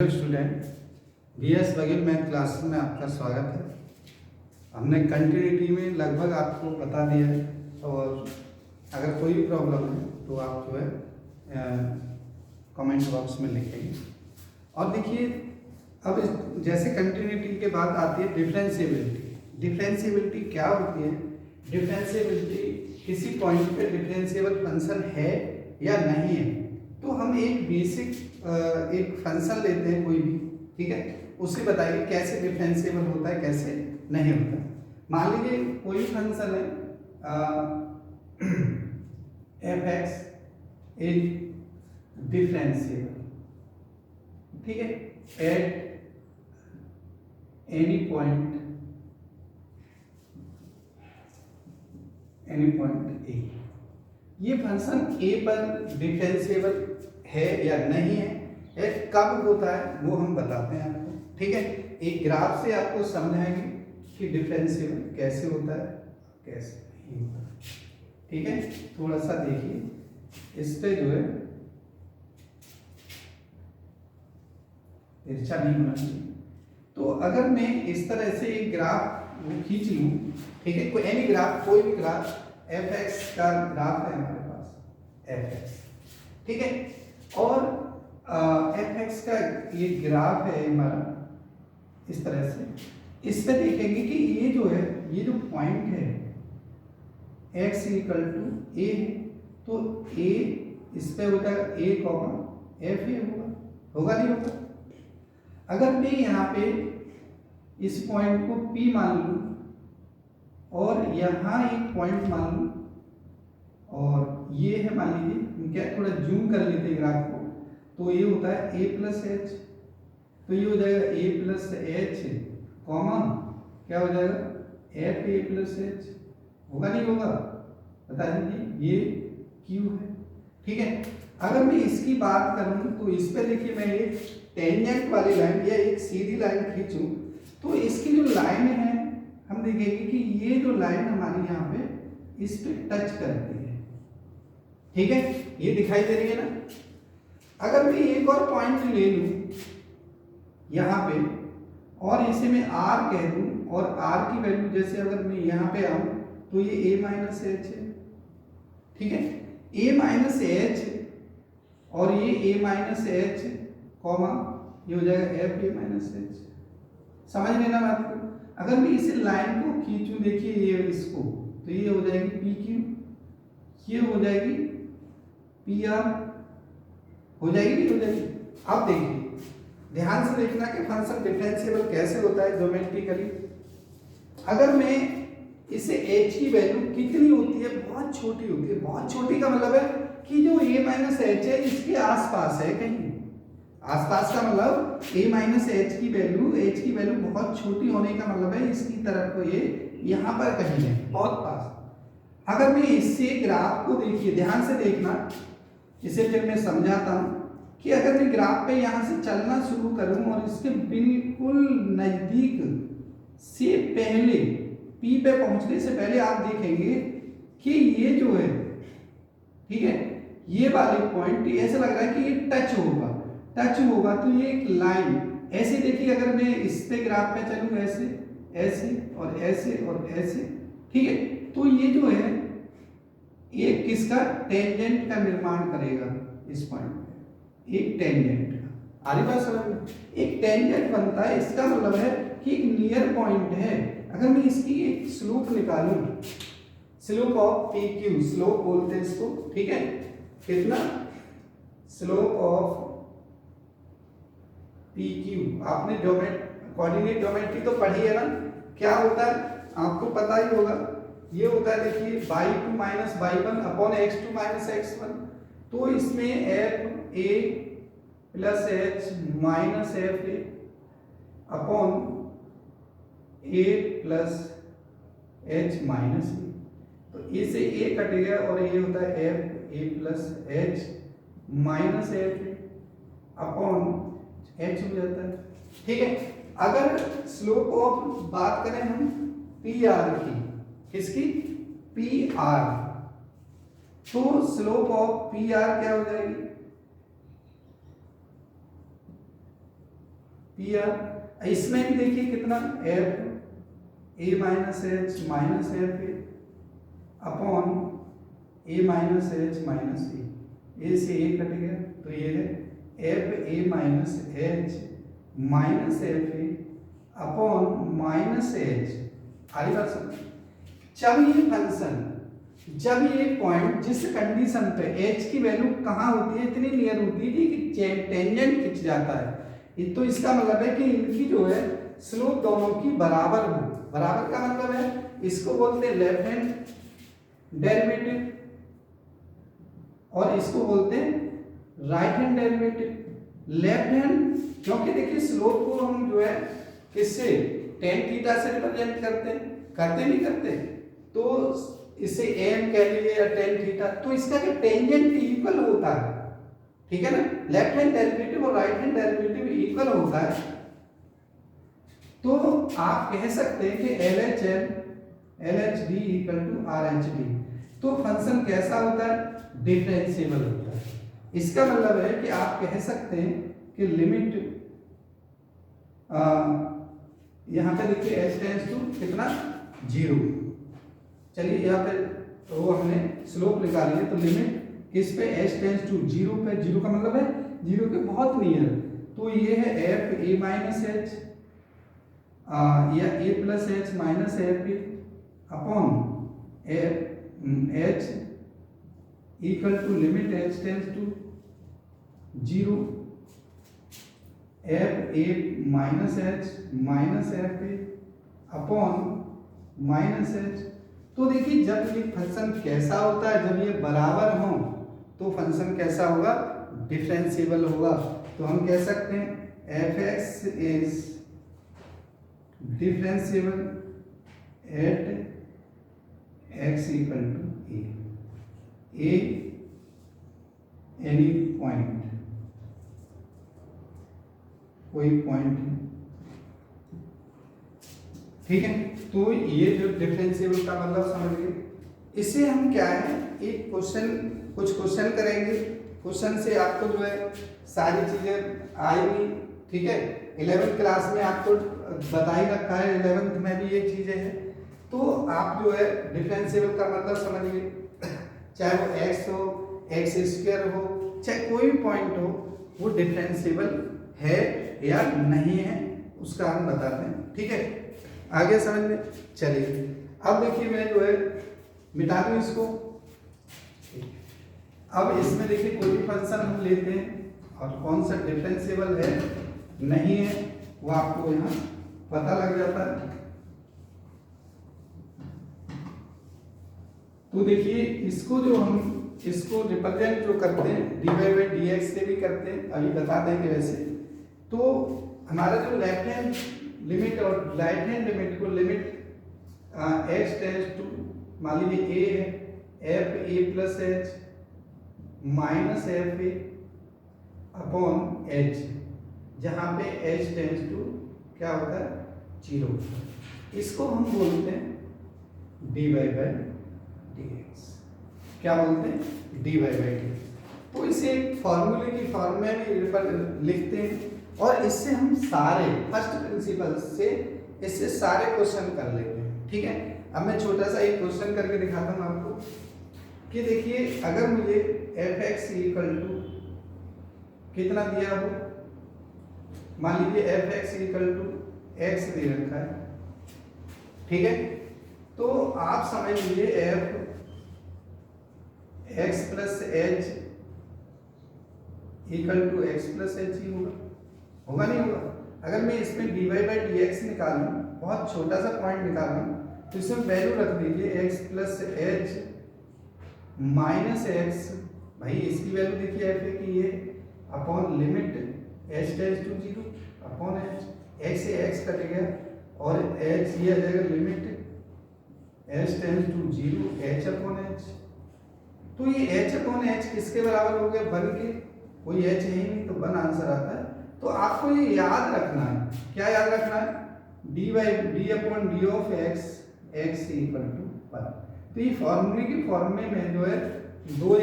Student BS Baghel math class में आपका स्वागत है। हमने कंटिन्यूटी में लगभग आपको बता दिया है और अगर कोई प्रॉब्लम है तो आप जो है कमेंट बॉक्स में लिखेंगे। और देखिए अब जैसे कंटिन्यूटी के बाद आती है डिफरेंशिएबिलिटी। डिफरेंशिएबिलिटी क्या होती है? डिफरेंशिएबिलिटी किसी पॉइंट पे डिफरेंशिएबल फंक्शन है या नहीं है। तो हम एक बेसिक एक फंक्शन लेते हैं कोई भी, ठीक है, उसे बताइए कैसे डिफरेंशिएबल होता है कैसे नहीं होता। मान लीजिए कोई फंक्शन है एफ एक्स इज डिफरेंशिएबल, ठीक है, एट एनी पॉइंट ए। ये फंक्शन ए पर डिफरेंशिएबल है या नहीं है, कब होता है वो हम बताते हैं आपको, ठीक है। एक ग्राफ से आपको समझाएंगे कि डिफरेंशिएबल कैसे होता है कैसे नहीं होता, ठीक है। थोड़ा सा देखिए, इस पे जो है तिरछा नहीं होना चाहिए। तो अगर मैं इस तरह से एक ग्राफ वो खींच लूं, ठीक है, कोई एनी ग्राफ, कोई भी ग्राफ, एफ एक्स का ग्राफ है हमारे पास एफ एक्स, ठीक है, और एफ एक्स का ये ग्राफ है हमारा इस तरह से। इस पे देखेंगे कि ये जो है, ये जो पॉइंट है x इक्वल टू ए है, तो a इस पे होता है a कॉमा एफ ए होगा नहीं होगा। अगर मैं यहाँ पे इस पॉइंट को P मान लूँ और यहाँ एक पॉइंट मान लूँ और ये है, मान लीजिए क्या, थोड़ा जूम कर लेते हैं ग्राफ को, तो ये होता है a प्लस एच, तो ये हो जाएगा a प्लस एच कॉमा क्या हो जाएगा एफ ए प्लस एच, होगा नहीं होगा बता दीजिए, ये Q है, ठीक है। अगर मैं इसकी बात करूं तो इस पे देखिए, मैं एक टेंजेंट वाली लाइन या एक सीधी लाइन खींचूं तो इसकी जो लाइन है हम देखेंगे कि ये जो लाइन हमारी यहाँ पे इस पे टच करती है, ठीक है, ये दिखाई दे रही है ना। अगर मैं एक और पॉइंट ले लूं यहाँ पे और इसे मैं R कह दूं और R की वैल्यू जैसे अगर मैं यहाँ पे आऊं तो ये a माइनस एच है, ठीक है, a माइनस एच और ये a माइनस एच कॉमा ये हो जाएगा एफ ए माइनस एच। समझ लेना बात को। अगर मैं इसे लाइन को खींचूं, देखिए ये इसको, तो ये हो जाएगी पी क्यू, ये हो जाएगी पी आर, हो जाएगी नहीं हो जाएगी। अब देखिए, ध्यान से देखना कि फंक्शन डिफरेंशिएबल कैसे होता है ज्योमेट्रिकली। अगर मैं इसे h की वैल्यू कितनी होती है, बहुत छोटी होती है। बहुत छोटी का मतलब है कि जो a माइनस एच है इसके आसपास है, कहीं आसपास का मतलब a माइनस एच की वैल्यू बहुत छोटी होने का मतलब है इसकी तरफ को ये यहाँ पर कहीं है, बहुत पास। अगर मैं इससे ग्राफ को देखिए, ध्यान से देखना, इसे फिर मैं समझाता हूं कि अगर मैं ग्राफ पे यहाँ से चलना शुरू करूं और इसके बिल्कुल नजदीक से पहले P पे पहुंचने से पहले आप देखेंगे कि ये जो है, ठीक है, ये वाले पॉइंट ऐसा लग रहा है कि ये टच होगा तो ये एक लाइन ऐसे देखिए। अगर मैं इस पे ग्राफ पे चलूं ऐसे ऐसे और ऐसे और ऐसे, ठीक है, तो ये जो है एक किसका टेंजेंट का निर्माण करेगा इस पॉइंट पे, एक टेंजेंट का। आरी बात समझ में, एक टेंजेंट बनता है, इसका मतलब है कि एक नियर पॉइंट है। अगर मैं इसकी एक स्लोप निकालूं, slope of P Q, slope बोलते हैं इसको, ठीक है, कितना, स्लोप ऑफ पी क्यू। आपने कोऑर्डिनेट ज्योमेट्री तो पढ़ी है ना, क्या होता है आपको पता ही होगा। ये होता है देखिए y2 minus y1 upon x2 minus x1, तो इसमें F A plus H minus F A upon A plus H minus A, तो ए से ए कट गया और ये होता है F A plus H minus F A upon H हो जाता है, ठीक है। अगर स्लोप ऑफ बात करें हम पी आर की, किसकी, पी आर, तो स्लोप ऑफ पी आर क्या हो जाएगी, पी आर। इसमें भी देखिए कितना F A minus H minus F A upon A minus H minus A से ए कट गया, तो ये है F A minus H minus F A upon minus H. आगे बात समझ, जब ये फंक्शन, जब ये पॉइंट जिस कंडीशन पे h की वैल्यू कहाँ होती है, इतनी नियर होती है कि टेंजेंट खिंच जाता है, तो इसका मतलब है कि इनकी जो है स्लोप दोनों की बराबर हो। बराबर का मतलब है, इसको बोलते हैं लेफ्ट हैंड डेरिवेटिव और इसको बोलते हैं right hand derivative. Left hand, क्योंकि देखिए स्लोप को हम जो है किससे, टेन थीटा से रिप्रेजेंट करते नहीं करते, तो इसे एम कह लीजिए या टेन थीटा, तो इसका क्या टेंजेंट इक्वल होता है, ठीक है ना। लेफ्ट हैंड डेरिवेटिव और राइट हैंड डेरिवेटिव इक्वल होता है, तो आप कह सकते हैं कि L H D equal to R H D. तो फंक्शन कैसा होता है, डिफरेंशिएबल होता है। इसका मतलब है कि आप कह सकते हैं कि लिमिट यहाँ पे देखिए एच टेंस टू कितना 0। चलिए यहाँ पे तो वो हमने स्लोप निकाली है, तो लिमिट किस पे, एच टेंस टू 0 पे। 0 का मतलब है 0 के बहुत नियर, तो ये है एफ ए माइनस एच या A plus H minus F A upon H equal to limit H tends to 0 F A minus H minus F A upon minus H. तो देखिए जब ये फंक्शन कैसा होता है, जब ये बराबर हो तो फंक्शन कैसा होगा, डिफरेंशिएबल होगा। तो हम कह सकते हैं F x is differentiable at x equal to a any point, कोई पॉइंट, ठीक है। तो ये जो डिफरेंशिएबल का मतलब समझ गए। इससे हम क्या है, एक क्वेश्चन, कुछ क्वेश्चन करेंगे, क्वेश्चन से आपको जो है सारी चीजें आएंगी, ठीक है। 11th क्लास में आपको बता ही रखा है, 11th में भी ये चीजें हैं, तो आप जो है डिफरेंशिएबल का मतलब समझिए, चाहे वो एक्स हो, एक्स स्क्वायर हो, चाहे कोई भी पॉइंट हो, वो डिफरेंशिएबल है या नहीं है, उसका हम बताते हैं, ठीक है। आगे समझ में चलिए। अब देखिए मैं जो है मिटा दूं इसको। अब इसमें देखिए कोई भी फंक्शन हम लेते हैं और कौन सा डिफरेंशिएबल है नहीं है वो आपको यहाँ पता लग जाता है। तो देखिए इसको जो हम इसको रिप्रेजेंट जो करते हैं dy बाई dx से भी करते हैं, अभी बता देंगे वैसे। तो हमारा जो लेफ्ट हैंड लिमिट और राइट हैंड लिमिट को लिमिट h टेंड्स टू, मान लीजिए a है f a plus h minus F A upon h, जहाँ पे h टेंड्स टू क्या होता है 0, इसको हम बोलते हैं dy बाई dx। क्या बोलते हैं dy बाई dx। तो इसे एक फॉर्मूले की फॉर्म में लिखते हैं और इससे हम सारे फर्स्ट प्रिंसिपल से इससे सारे क्वेश्चन कर लेते हैं, ठीक है। अब मैं छोटा सा एक क्वेश्चन करके दिखाता हूँ आपको कि देखिए अगर मुझे एफ एक्स इक्वल टू कितना दिया हो, मान लीजिए F x equal to X दे रखा है, ठीक है। तो आप समझ लीजिए F x plus H equal to X plus H ही होगा नहीं होगा। अगर मैं इसमें dy बाई dx निकालूं, बहुत छोटा सा पॉइंट निकालूं, तो इसमें वैल्यू रख दीजिए x plus H minus x, भाई इसकी वैल्यू देखिए एफ की ये upon limit h tends to 0 upon h, x से x कट गया और h ये आ जाएगा limit h tends to 0 h upon h। तो ये h अपॉन h किसके बराबर हो गया, 1 के, कोई h है ही नहीं तो 1 आंसर आता है। तो आपको ये याद रखना है, क्या याद रखना है, d upon d of x x equal to 1। तो ये फॉर्मूले की फॉर्मे में जो है दो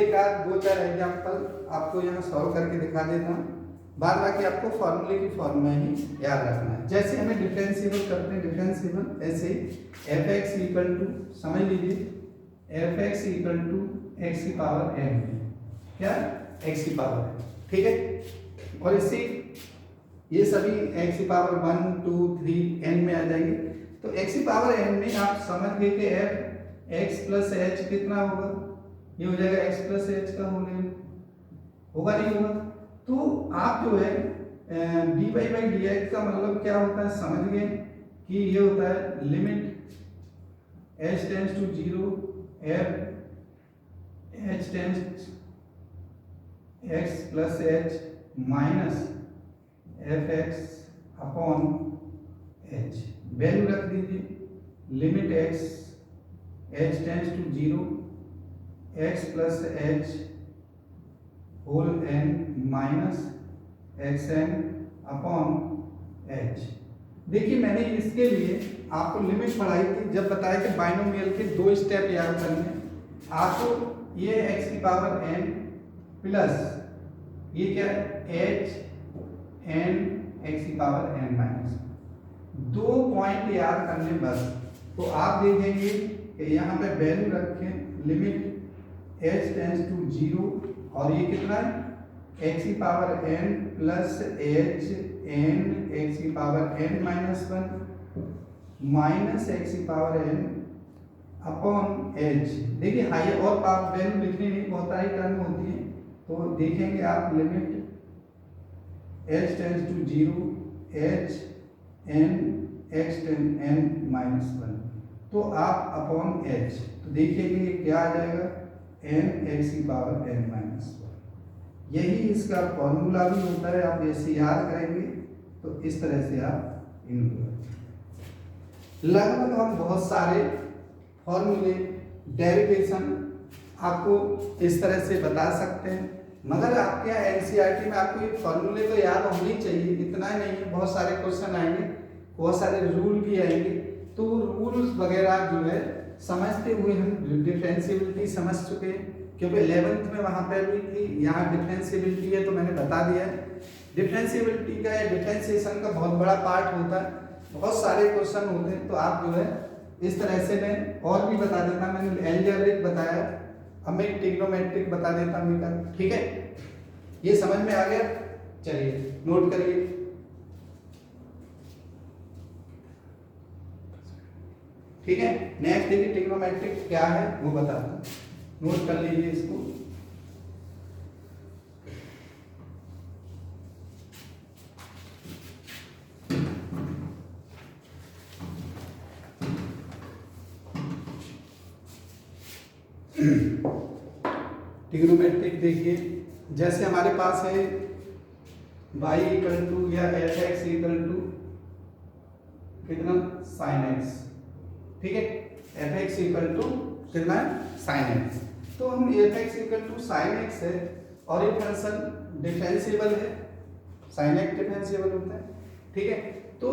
चार एग्जांपल आपको यहाँ सॉल्व करके दिखा देता हूँ। बाद बाकी आपको फॉर्मूले की फॉर्म में ही याद रखना है। जैसे हमें डिफरेंशिएबल करते हैं डिफरेंशिएबल, ऐसे एफ एक्स इक्वल टू, समझ लीजिए F x equal to x की पावर एन, क्या एक्स की पावर है, ठीक है। और इससे ये सभी एक्स की पावर 1 2 3 एन में आ जाएंगे। तो एक्स की पावर एन में आप समझ गए कि एफ एक्स प्लस एच कितना होगा, ये हो जाएगा एक्स प्लस एच का होल एन, होगा नहीं होगा। तो आप जो है d y by d x का मतलब क्या होता है समझ गए कि ये होता है limit H tends to zero f h tends x plus H minus F x upon h, value रख दीजिए limit x h tends to zero x plus h whole n minus x n upon H. देखिए मैंने इसके लिए आपको limit पढ़ाई थी जब बताया कि बाइनोमियल के 2 स्टेप याद करने, आपको ये एक्स की पावर एन प्लस ये क्या एच एन एक्स की पावर एन माइनस, 2 पॉइंट याद करने बस। तो आप देखेंगे कि यहाँ पे वैल्यू रखें limit H tends to zero और ये कितना है एक्स की power N plus H N X की power N minus 1 minus X की पावर एन अपॉन एच। देखिए हाई और पावर वैल्यू लिखने में बहुत सारी टर्म होती है, तो देखेंगे आप limit H tends to zero h N x ten n minus 1, तो आप अपॉन एच, तो देखिएगा क्या आ जाएगा एन एक्स की पावर एन माइनस 1। यही इसका फॉर्मूला भी होता है, आप ऐसे याद करेंगे तो इस तरह से आप इनको लगभग हम बहुत सारे फॉर्मूले डेरिवेशन आपको इस तरह से बता सकते हैं। मगर आपके यहाँ एनसीईआरटी में आपको ये फॉर्मूले तो याद होने चाहिए, इतना ही नहीं है, बहुत सारे क्वेश्चन आएंगे, बहुत सारे रूल भी आएंगे, तो रूल्स वगैरह जो है समझते हुए हम डिफरेंशिएबिलिटी समझ चुके हैं, क्योंकि 11th में वहाँ पे भी थी, यहाँ डिफरेंशिएबिलिटी है तो मैंने बता दिया है। डिफरेंशिएबिलिटी का या डिफरेंशिएशन का बहुत बड़ा पार्ट होता है, बहुत सारे क्वेश्चन होते हैं, तो आप जो है इस तरह से मैं और भी बता देता, मैंने एल्जेब्रिक बताया, अब मैं ट्रिग्नोमेट्रिक बता देता हूँ, ठीक है। ये समझ में आ गया, चलिए नोट करिए। ठीक है, नेक्स्ट देखिए ट्रिग्नोमेट्रिक क्या है वो बताता हूँ, नोट कर लीजिए इसको। ट्रिग्नोमेट्रिक देखिए, जैसे हमारे पास है y इक्वल टू या एफ एक्स इक्वल टू कितना साइन एक्स, ठीक है, एफ एक्स इक्वल टू कितना साइन एक्स। तो हम f x equal to sine x है और ये फंक्शन डिफरेंशिएबल है, साइन एक्स डिफरेंशिएबल होता है, ठीक है। तो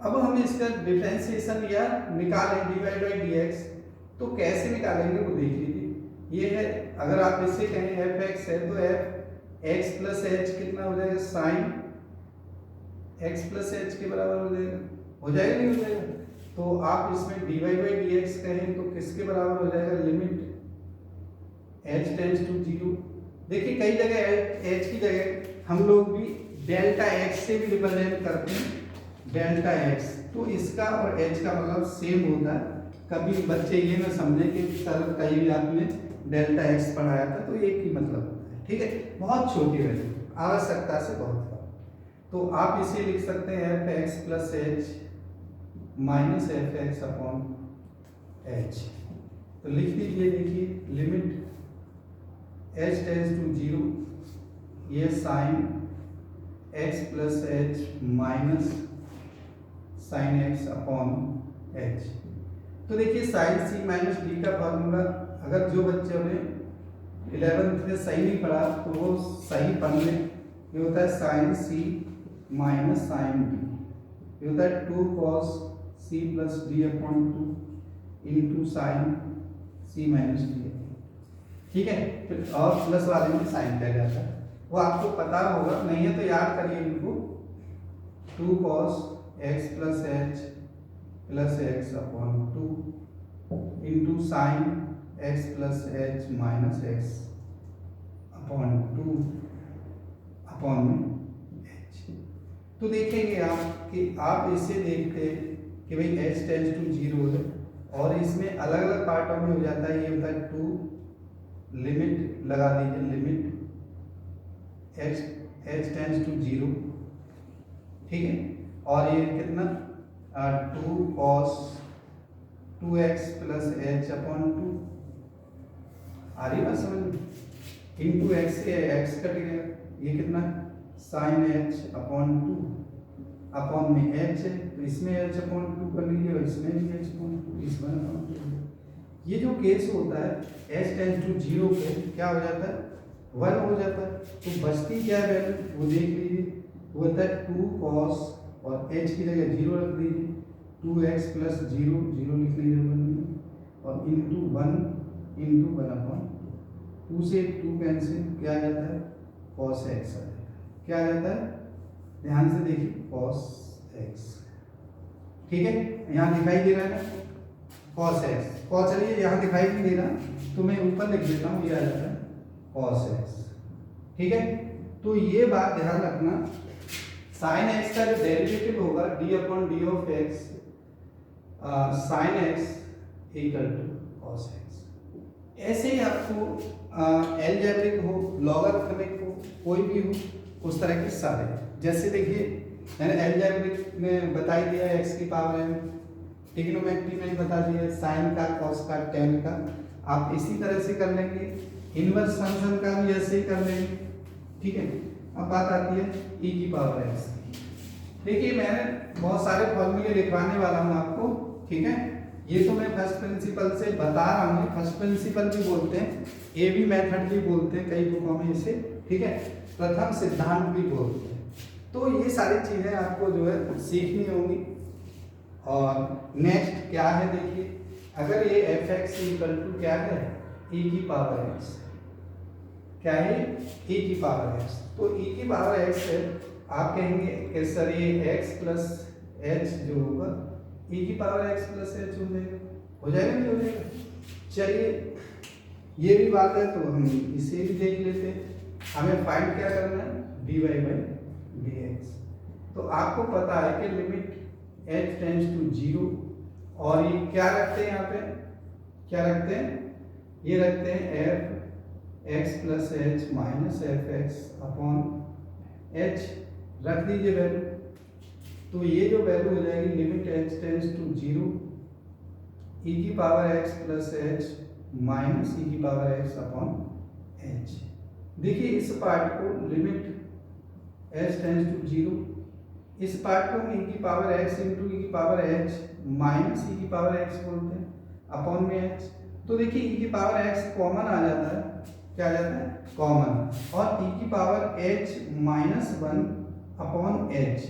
अब हम इसका डिफरेंशिएशन या निकालें dy बाई dx, तो कैसे निकालेंगे वो देख लीजिए। ये है, अगर आप इससे कहें एफ एक्स है तो एफ एक्स प्लस एच कितना हो जाएगा साइन एक्स प्लस एच के बराबर हो जाएगा, हो जाएगा नहीं हो जाएगा। तो आप इसमें dy बाई dx कहें तो किसके बराबर हो जाएगा limit h tends to zero. देखिए कई जगह h की जगह हम लोग भी डेल्टा x से भी रिप्रेजेंट करते हैं, डेल्टा x, तो इसका और h का मतलब सेम होता है। कभी बच्चे ये ना समझे कि सर कहीं भी आपने डेल्टा x पढ़ाया था तो एक ही मतलब होता है, ठीक है, बहुत छोटी वैल्यू, आवश्यकता से बहुत कम। तो आप इसे लिख सकते हैं F x plus H minus F x upon H. तो लिख दीजिए, देखिए limit H tends to zero, ये sine X plus H minus sine X upon H. तो देखिए साइन सी माइनस डी का फॉर्मूला, अगर जो बच्चों ने 11th में सही नहीं पढ़ा तो वो सही पढ़ लें। ये होता है sine C minus sine D, ये होता है 2 cos c plus D upon 2 into sine C minus D, ठीक है। फिर और प्लस वाले में साइन किया जाता है, वो आपको पता होगा, नहीं है तो याद करिए इनको। 2 cos x plus H plus x upon 2 into sign X plus H minus x upon 2 upon में एच। तो देखेंगे आप कि आप इसे देखते कि भाई एच टेंस टू 0 है और इसमें अलग अलग पार्टों में हो जाता है। ये होता है 2, लिमिट लगा दीजिए, लिमिट एच टेंस टू 0, ठीक है। और ये कितना 2 cos 2x plus h upon 2, आ रही बात समझ में, इंटू एक्स से एक्स कट गया, ये कितना साइन एच अपॉन 2 अपॉन में एच है तो इसमें एच अपॉन 2 कर लीजिए और इसमें भी एच अपॉन 2, इसमें अपॉन 2। ये जो केस होता है एच टेंस टू 0 पे क्या हो जाता है 1 हो जाता है। तो बचती क्या है वैल्यू वो देख लीजिए, वो होता है 2 cos और h की जगह 0 रख दीजिए, 2x प्लस 0 0 लिखने की जरूरत नहीं और इंटू 1 इंटू 1 अपॉन 2 से 2 कैंसिल, क्या आ जाता है cos x आ जाता है। क्या आ जाता है ध्यान से देखिए cos x, ठीक है। यहाँ दिखाई दे रहा है ना cos x, cos, चलिए यहाँ दिखाई नहीं दे रहा तो मैं ऊपर लिख देता हूँ, ये आ जाता है cos x, ठीक है। तो ये बात ध्यान रखना, साइन x का जो डेरिवेटिव होगा d upon d of x साइन x equal to cos x। ऐसे ही आपको एलजेब्रिक हो, लॉगरिथमिक हो, कोई भी हो, उस तरह के सारे, जैसे देखिए मैंने एलजेब्रिक में बता ही दिया x की पावर m, ट्रिग्नोमेट्री में बता दिया साइन का, cos का, tan का। आप इसी तरह से कर लेंगे, इनवर्स फंक्शन का भी ऐसे ही कर लेंगे, ठीक है। अब बात आती है e की पावर x की। देखिए मैंने बहुत सारे फॉर्मूले लिखवाने वाला हूँ आपको, ठीक है। ये तो मैं फर्स्ट प्रिंसिपल से बता रहा हूँ, फर्स्ट प्रिंसिपल भी बोलते हैं, ए बी मेथड भी बोलते हैं कई बुकों में इसे, ठीक है, प्रथम सिद्धांत भी बोलते हैं। तो ये सारी चीजें आपको जो है सीखनी होंगी। और नेक्स्ट क्या है देखिए, अगर ये एफ एक्स इक्वल टू क्या है e की पावर x, क्या है e की पावर x, तो e की पावर x है, आप कहेंगे कि सर ये x प्लस h जो होगा e की पावर x प्लस h हो जाएगा, हो जाएगा नहीं हो जाएगा। चलिए ये भी बात है तो हम इसे भी देख लेते हैं। हमें फाइंड क्या करना है dy बाई dx। तो आपको पता है कि लिमिट h टेंस टू 0 और ये क्या रखते हैं, यहाँ पे क्या रखते हैं, ये रखते हैं f x plus H minus F x upon h, रख दीजिए वैल्यू। तो ये जो वैल्यू हो जाएगी limit h tends to 0 e की power x plus H minus e की पावर x अपॉन h। देखिए इस पार्ट को लिमिट h टेंस टू 0, इस पार्ट को e की पावर x इंटू e की पावर h माइनस e की पावर x बोलते हैं अपॉन में h। तो देखिए e की पावर x कॉमन आ जाता है, क्या आ जाता है कॉमन, और e की power h minus 1 upon h,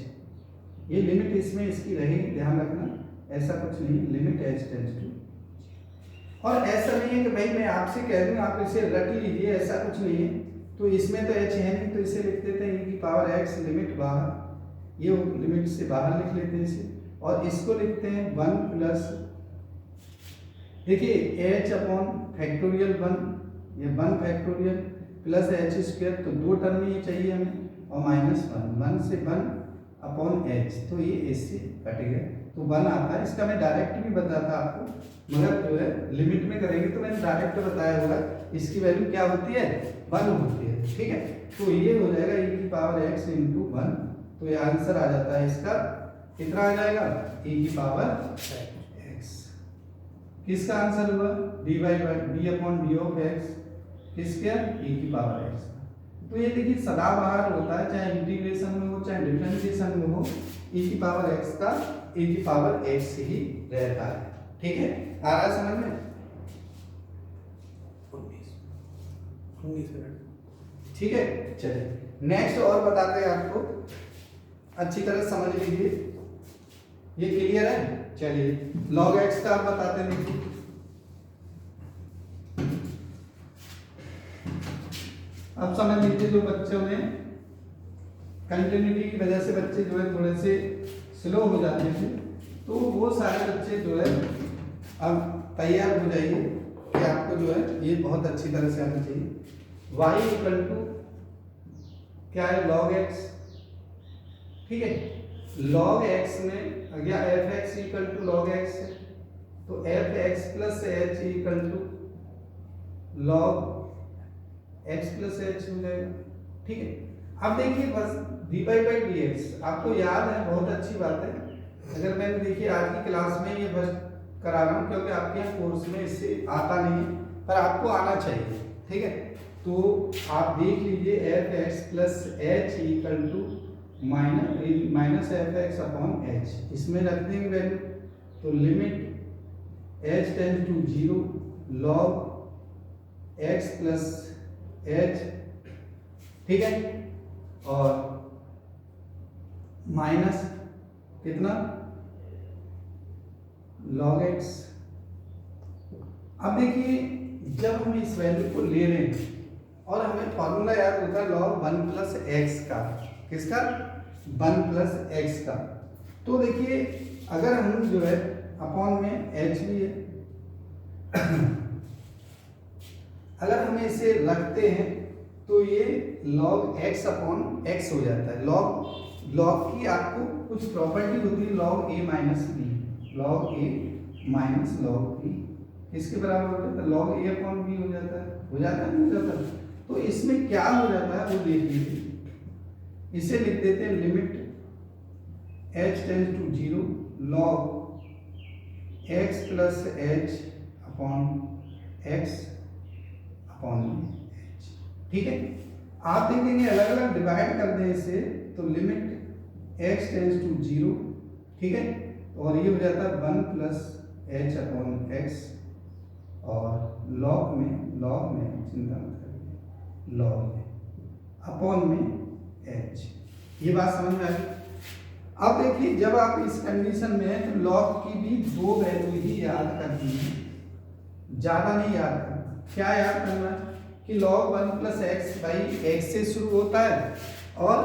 ये लिमिट इसमें इसकी रहेगी, ध्यान रखना ऐसा कुछ नहीं, लिमिट h टेंस टू। और ऐसा नहीं है कि भाई मैं आपसे कह दूं आप इसे रट लीजिए, ऐसा कुछ नहीं है। तो इसमें तो h है नहीं तो इसे लिख देते हैं e की पावर x लिमिट बाहर, ये लिमिट से बाहर लिख लेते हैं इसे, और इसको लिखते हैं 1 प्लस, देखिए h अपॉन फैक्टोरियल 1, ये 1 फैक्टोरियल प्लस h स्क्वायर, तो दो टर्म ये चाहिए हमें, और माइनस 1 से 1 अपॉन h, तो ये इससे कट गया तो 1 आता है। इसका मैं डायरेक्ट भी बताता आपको, मगर जो है लिमिट में करेंगे तो मैंने डायरेक्ट बताया होगा, इसकी वैल्यू क्या होती है 1 होती है, ठीक है। तो ये हो जाएगा e की पावर x इंटू 1, तो ये आंसर आ जाता है इसका, कितना आ जाएगा e की पावर x। किसका आंसर हुआ dy by D upon d of x, किसके e की पावर x। तो ये देखिए सदाबहार होता है, चाहे इंटीग्रेशन में हो चाहे डिफरेंशिएशन में हो, e की पावर x का e की पावर x ही रहता है, ठीक है। आ रहा है समझ में, 19 मिनट, ठीक है। चलिए नेक्स्ट और बताते हैं आपको, अच्छी तरह समझ लीजिए, ये क्लियर है। चलिए log x का आप बताते हैं, देखिए अब समझ लीजिए जो बच्चों में कंटिन्यूटी की वजह से बच्चे जो है थोड़े से स्लो हो जाते थे, तो वो सारे बच्चे जो है अब तैयार हो जाइए कि आपको जो है ये बहुत अच्छी तरह से आना चाहिए। y इक्वल टू क्या है, log x, ठीक है। log x में या f x equal to log x है, तो f x plus H equal to log x plus h हो जाएगा, ठीक है। अब देखिए बस d by by d x आपको याद है, बहुत अच्छी बात है। अगर मैंने देखिए आज की क्लास में ये बस करा रहा हूँ क्योंकि आपके यहाँ कोर्स में इससे आता नहीं है, पर आपको आना चाहिए, ठीक है। तो आप देख लीजिए F x plus H equal to minus F x upon h, इसमें रख देंगे वैल्यू, तो limit h tend to 0 log x plus h, ठीक है, और माइनस कितना लॉग एक्स। अब देखिए जब हम इस वैल्यू को ले रहे हैं और हमें फॉर्मूला याद होता है लॉग 1 प्लस एक्स का, किसका, 1 प्लस एक्स का। तो देखिए अगर हम जो है अपॉन में एच भी है अगर हम इसे रखते हैं तो ये log x अपॉन एक्स हो जाता है। log की आपको कुछ प्रॉपर्टी होती है, log a minus b, log a minus log b किसके बराबर हो जाता है, log a अपॉन b हो जाता है, हो जाता है नहीं हो जाता। तो इसमें क्या हो जाता है वो देख लीजिए, इसे लिख देते हैं limit h tends to 0 log x plus h upon x upon h, ठीक है। आप देखेंगे अलग अलग डिवाइड कर दें इसे, तो लिमिट x टेंड्स टू 0, ठीक है, और ये हो जाता है 1 प्लस एच अपॉन एक्स, और लॉग में चिंता मत करिए, लॉग में अपॉन में एच, ये बात समझ में आ गई। अब देखिए जब आप इस कंडीशन में हैं तो लॉग की भी 2 वैल्यू ही याद करनी है, ज्यादा नहीं याद करना। क्या याद करना है कि log 1 plus x by x से शुरू होता है और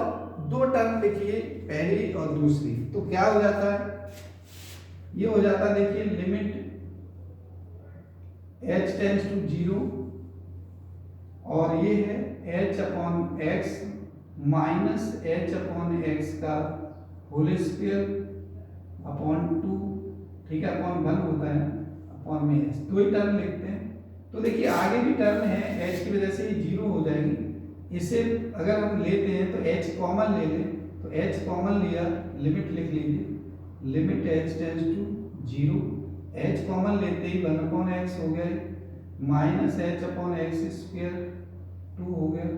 2 टर्म लिखिए, पहली और दूसरी, तो क्या हो जाता है, ये हो जाता है देखिए लिमिट h टेंड्स टू 0 और ये है h upon x minus h upon x का होल स्क्वायर अपॉन 2, ठीक है, अपॉन 1 होता है, अपॉन में h, 2 ही टर्म लिखते हैं। तो देखिए आगे भी टर्म है, h की वजह से ये 0 हो जाएगी। इसे अगर हम लेते हैं तो h कॉमन ले लें, तो h कॉमन लिया, लिमिट लिख लीजिए, limit h tends to 0, h common लेते ही 1 अपॉन एक्स हो गया, minus h upon x square 2 हो गया।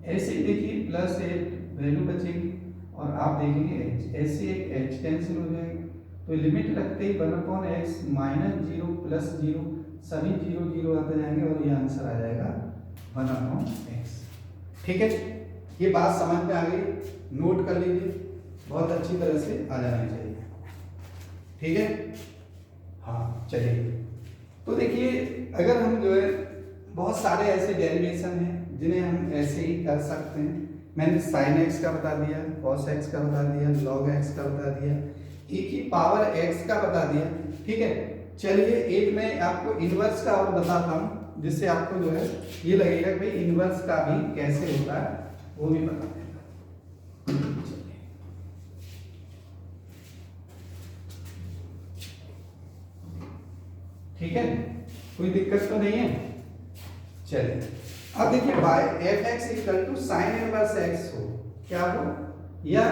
ऐसे ही देखिए प्लस 8 वैल्यू बचेगी और आप देखेंगे h, ऐसे एक h कैंसिल हो जाएगी, तो लिमिट रखते ही 1 अपॉन एक्स माइनस 0 प्लस 0 सभी 0 0 आते जाएंगे और ये आंसर आ जाएगा 1 अपॉन एक्स, ठीक है। ये बात समझ में आ गई, नोट कर लीजिए, बहुत अच्छी तरह से आ जाना चाहिए, ठीक है। हाँ चलिए, तो देखिए अगर हम जो है बहुत सारे ऐसे डेरिवेशन हैं जिन्हें हम ऐसे ही कर सकते हैं। मैंने साइन एक्स का बता दिया, कॉस एक्स का बता दिया, लॉग एक्स का बता दिया, e की पावर x का बता दिया, ठीक है। चलिए एक मैं आपको इनवर्स का और बताता हूँ, जिससे आपको जो है ये लगेगा कि भाई इनवर्स का भी कैसे होता है वो भी बता देगा। ठीक है, कोई दिक्कत तो नहीं है। चलिए अब देखिए by f x equal to sine inverse x हो, क्या हो, या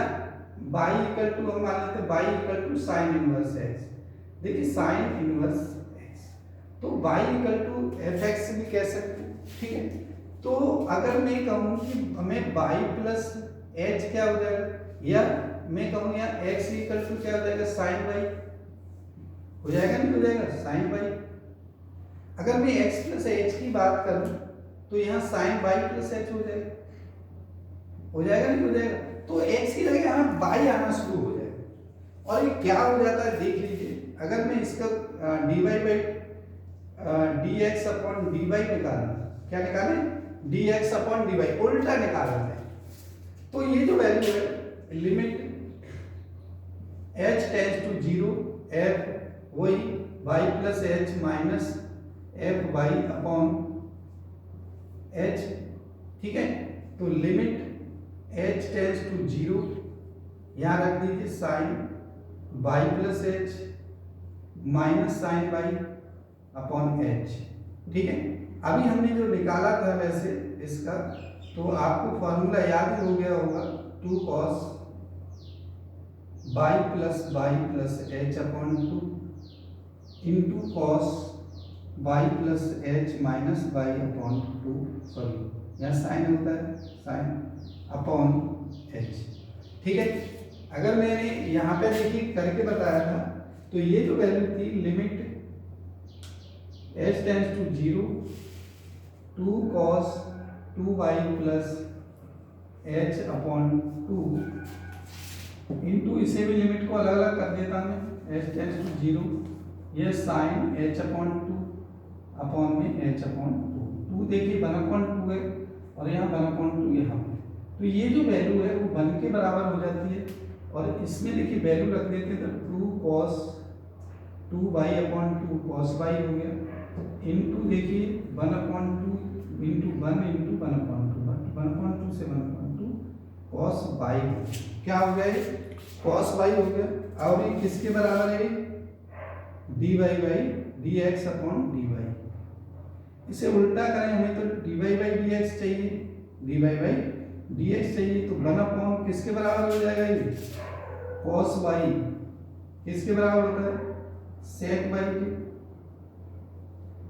बाई इक्वल टू हम मान लेते हैं y equal to sine inverse x. देखिए साइन इनवर्स एक्स, तो y equal to f x भी कह सकते हैं, ठीक है। तो अगर मैं कहूँ कि हमें बाई प्लस एच क्या हो जाएगा, या मैं कहूँ यहाँ एक्स इक्वल टू क्या हो जाएगा साइन बाई, हो जाएगा नहीं हो जाएगा साइन बाई। अगर मैं x प्लस एच की बात करूं तो यहाँ साइन बाई प्लस एच हो जाएगा, हो जाएगा नहीं हो जाएगा। तो x की जगह यहाँ बाई आना शुरू हो जाएगा और ये क्या हो जाता है देख लीजिए। अगर मैं इसका dy by d x upon d y निकालूं, क्या निकालें dx अपॉन dy, उल्टा निकालना है। तो ये जो वैल्यू है limit h tends to 0 f वही y plus h minus f y upon h, ठीक है। तो लिमिट h टेंड्स टू 0, यहाँ रख दीजिए sine y plus h minus sine y upon h, ठीक है। अभी हमने जो निकाला था वैसे इसका, तो आपको फॉर्मूला याद ही हो गया होगा, 2 cos y plus h upon 2 into cos y plus h minus y upon 2, sorry यहाँ साइन होता है, साइन अपॉन h, ठीक है। अगर मैंने यहाँ पे देखिए करके बताया था, तो ये जो वैल्यू थी limit h tends to 0 2 cos 2y plus h upon 2 into, इसे भी लिमिट को अलग अलग कर देता मैं, h टेंड्स टू 0, ये साइन h अपॉन 2 अपॉन में h अपॉन 2 देखिए 1/2 है और यहाँ 1/2 यहाँ पे, तो ये जो वैल्यू है वो 1 के बराबर हो जाती है। और इसमें देखिए वैल्यू रख देते हैं, तो 2 cos 2y upon 2 cos y हो गया, इंटू देखिए 1/2 इंटू 1 इंटू 1/2 से 1/2 cos y, क्या हो गया ये cos y हो गया। और ये किसके बराबर है, dy by dx upon dy। इसे उल्टा करें हमें, तो dy बाई dx चाहिए, dy बाई dx चाहिए, तो 1 अपॉन किसके बराबर हो जाएगा, ये cos y किसके बराबर होता है, sec y के।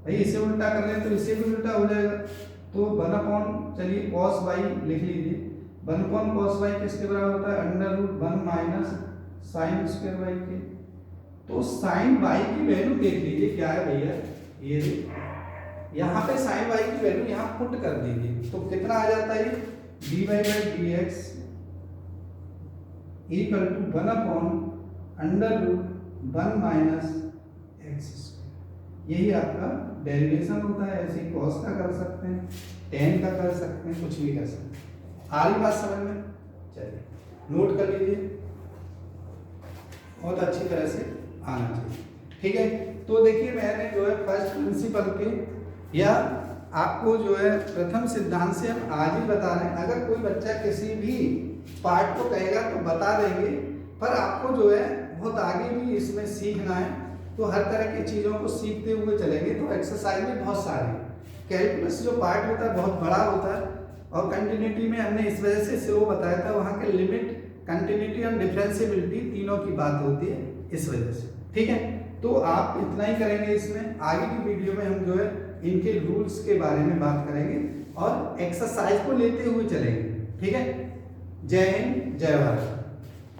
भाई इसे उल्टा कर लें तो इसे भी उल्टा हो जाएगा, तो 1 अपॉन, चलिए cos y लिख लीजिए, 1 अपॉन cos y किसके बराबर होता है, √1 माइनस साइन स्क्वायर y के। तो साइन y की वैल्यू देख लीजिए क्या है भैया, ये यहाँ पे साइन y की वैल्यू यहाँ पुट कर दीजिए, तो कितना आ जाता है, dy by dx equal to 1 upon √1 minus x। यही आपका डेरिवेशन होता है। ऐसे cos का कर सकते हैं, tan का कर सकते हैं, कुछ भी कर सकते हैं। आ रही बात समझ में, चलिए नोट कर लीजिए, बहुत अच्छी तरह से आना चाहिए, ठीक है। तो देखिए मैंने जो है फर्स्ट प्रिंसिपल के या आपको जो है प्रथम सिद्धांत से हम आज ही बता रहे हैं। अगर कोई बच्चा किसी भी पार्ट को कहेगा तो बता देंगे, पर आपको जो है बहुत आगे भी इसमें सीखना है, तो हर तरह की चीज़ों को सीखते हुए चलेंगे। तो एक्सरसाइज भी बहुत सारी, कैलकुलस जो पार्ट होता है बहुत बड़ा होता है, और कंटिन्यूटी में हमने इस वजह से स्लो बताया था, वहाँ के लिमिट, कंटिन्यूटी और डिफरेंशिएबिलिटी तीनों की बात होती है इस वजह से, ठीक है। तो आप इतना ही करेंगे, इसमें आगे की वीडियो में हम जो है इनके रूल्स के बारे में बात करेंगे और एक्सरसाइज को लेते हुए चलेंगे, ठीक है। जय हिंद, जय भारत।